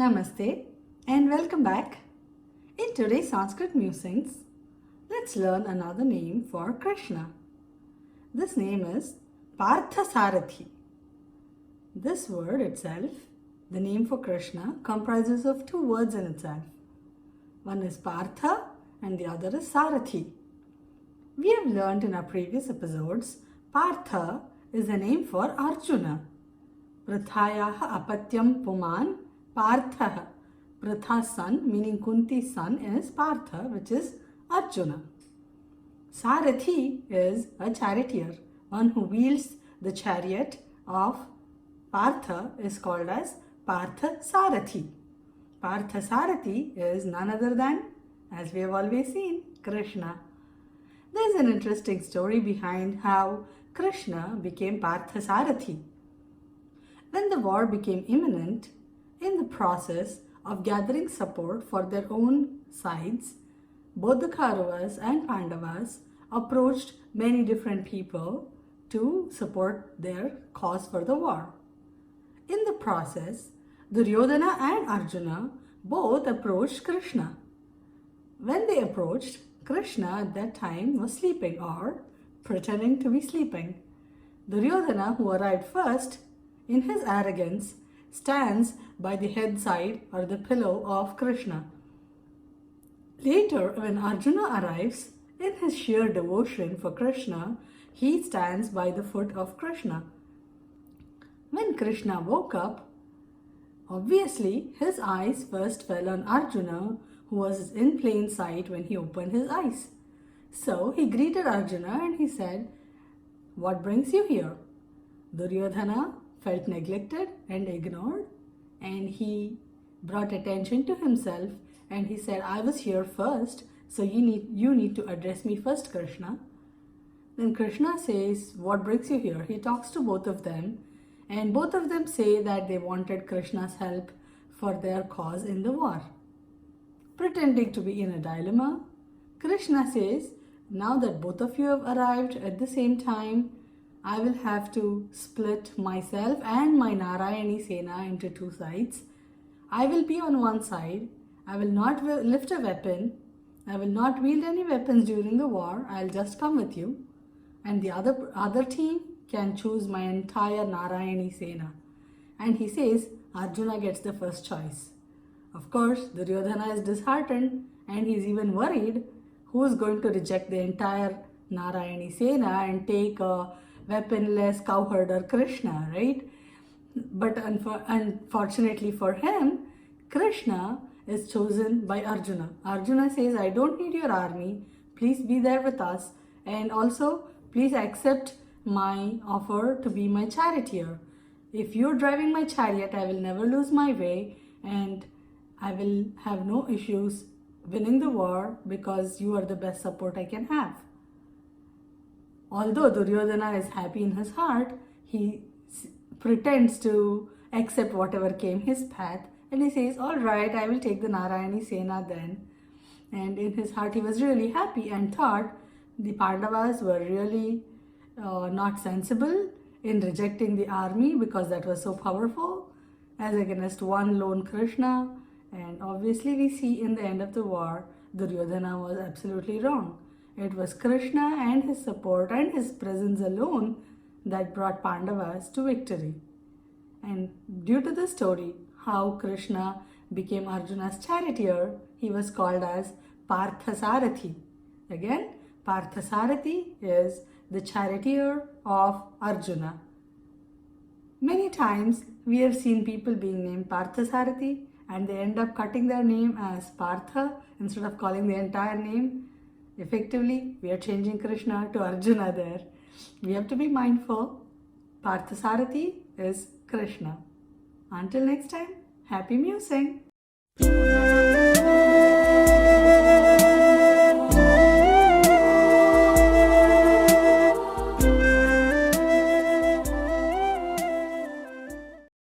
Namaste and welcome back. In today's Sanskrit Musings, let's learn another name for Krishna. This name is paarthasaarathi. This word itself, the name for Krishna, comprises of two words in itself. One is Partha and the other is Sarathi. We have learned in our previous episodes, Partha is the name for Arjuna. Prathayaha apatyam puman Parthaha. Pratha's son, meaning Kunti's son, is Partha, which is Arjuna. Sarathi is a charioteer. One who wields the chariot of Partha is called as paarthasaarathi. Paarthasaarathi is none other than, as we have always seen, Krishna. There is an interesting story behind how Krishna became paarthasaarathi. When the war became imminent, in the process of gathering support for their own sides, both the Kauravas and Pandavas approached many different people to support their cause for the war. In the process, Duryodhana and Arjuna both approached Krishna. When they approached, Krishna at that time was sleeping or pretending to be sleeping. Duryodhana, who arrived first, in his arrogance, stands by the head side or the pillow of Krishna. Later, when Arjuna arrives, in his sheer devotion for Krishna, he stands by the foot of Krishna. When Krishna woke up, obviously his eyes first fell on Arjuna, who was in plain sight when he opened his eyes. So he greeted Arjuna and he said, "What brings you here?" Duryodhana felt neglected and ignored, and he brought attention to himself and he said, "I was here first, so you need to address me first, Krishna." Then Krishna says, "What brings you here?" He talks to both of them, and both of them say that they wanted Krishna's help for their cause in the war. Pretending to be in a dilemma, Krishna says, "Now that both of you have arrived at the same time, I will have to split myself and my Narayani Sena into two sides. I will be on one side. I will not lift a weapon. I will not wield any weapons during the war. I'll just come with you. And the other team can choose my entire Narayani Sena." And he says Arjuna gets the first choice. Of course, Duryodhana is disheartened and he's even worried who's going to reject the entire Narayani Sena and take a weaponless cowherder Krishna, right? But unfortunately for him, Krishna is chosen by Arjuna. Arjuna says, "I don't need your army. Please be there with us. And also, please accept my offer to be my charioteer. If you're driving my chariot, I will never lose my way and I will have no issues winning the war because you are the best support I can have." Although Duryodhana is happy in his heart, he pretends to accept whatever came his path and he says, "All right, I will take the Narayani Sena then." And in his heart, he was really happy and thought the Pandavas were really not sensible in rejecting the army because that was so powerful as against one lone Krishna. And obviously we see in the end of the war, Duryodhana was absolutely wrong. It was Krishna and his support and his presence alone that brought Pandavas to victory. And due to the story, how Krishna became Arjuna's charioteer, he was called as paarthasaarathi. Again, paarthasaarathi is the charioteer of Arjuna. Many times we have seen people being named Paarthasaarathi and they end up cutting their name as Partha instead of calling the entire name. Effectively, we are changing Krishna to Arjuna there. We have to be mindful. Paarthasaarathi is Krishna. Until next time, happy musing.